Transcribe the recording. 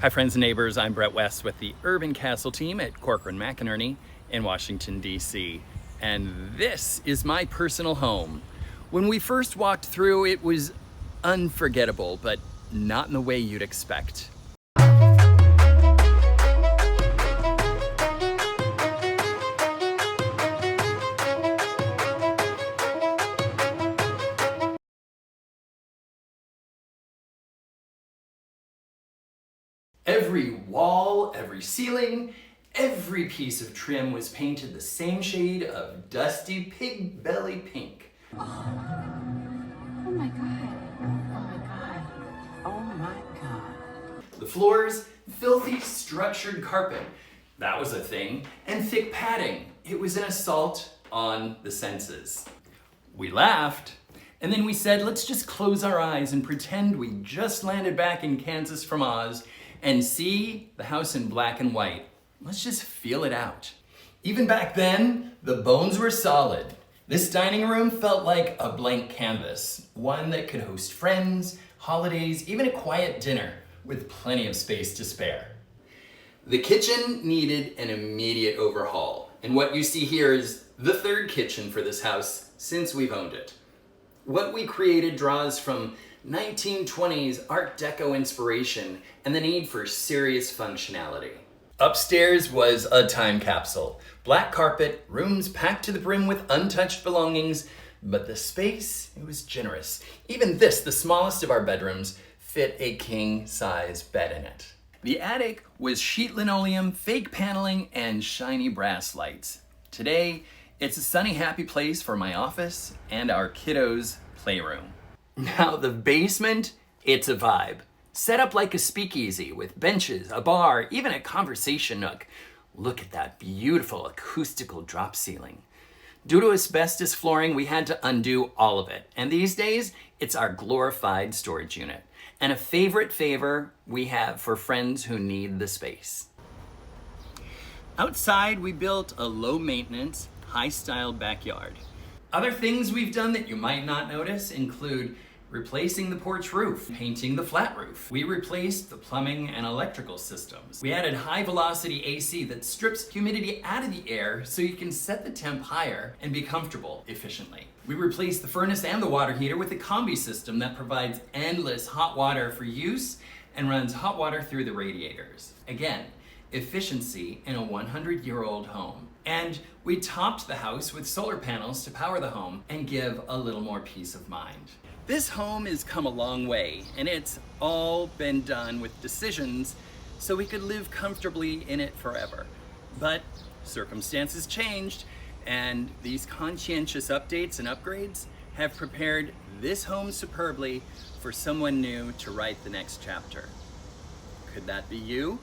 Hi friends and neighbors, I'm Brett West with the UrbanCastle team at Corcoran McInerney in Washington, D.C. And this is my personal home. When we first walked through, it was unforgettable, but not in the way you'd expect. Every wall, every ceiling, every piece of trim was painted the same shade of dusty pig belly pink. Oh my God. Oh my God. Oh my God. The floors, filthy structured carpet. That was a thing. And thick padding. It was an assault on the senses. We laughed, and then we said, let's just close our eyes and pretend we just landed back in Kansas from Oz and see the house in black and white. Let's just feel it out. Even back then, the bones were solid. This dining room felt like a blank canvas, one that could host friends, holidays, even a quiet dinner with plenty of space to spare. The kitchen needed an immediate overhaul, and what you see here is the third kitchen for this house since we've owned it. What we created draws from 1920s Art Deco inspiration and the need for serious functionality. Upstairs was a time capsule. Black carpet, rooms packed to the brim with untouched belongings, but the space, it was generous. Even this, the smallest of our bedrooms, fit a king-size bed in it. The attic was sheet linoleum, fake paneling, and shiny brass lights. Today, it's a sunny, happy place for my office and our kiddos' playroom. Now the basement, it's a vibe. Set up like a speakeasy with benches, a bar, even a conversation nook. Look at that beautiful acoustical drop ceiling. Due to asbestos flooring, we had to undo all of it. And these days, it's our glorified storage unit. And a favorite favor we have for friends who need the space. Outside, we built a low-maintenance, high-styled backyard. Other things we've done that you might not notice include replacing the porch roof, painting the flat roof. We replaced the plumbing and electrical systems. We added high-velocity AC that strips humidity out of the air so you can set the temp higher and be comfortable efficiently. We replaced the furnace and the water heater with a combi system that provides endless hot water for use and runs hot water through the radiators. Again, efficiency in a 100-year-old home. And we topped the house with solar panels to power the home and give a little more peace of mind. This home has come a long way, and it's all been done with decisions so we could live comfortably in it forever. But circumstances changed, and these conscientious updates and upgrades have prepared this home superbly for someone new to write the next chapter. Could that be you?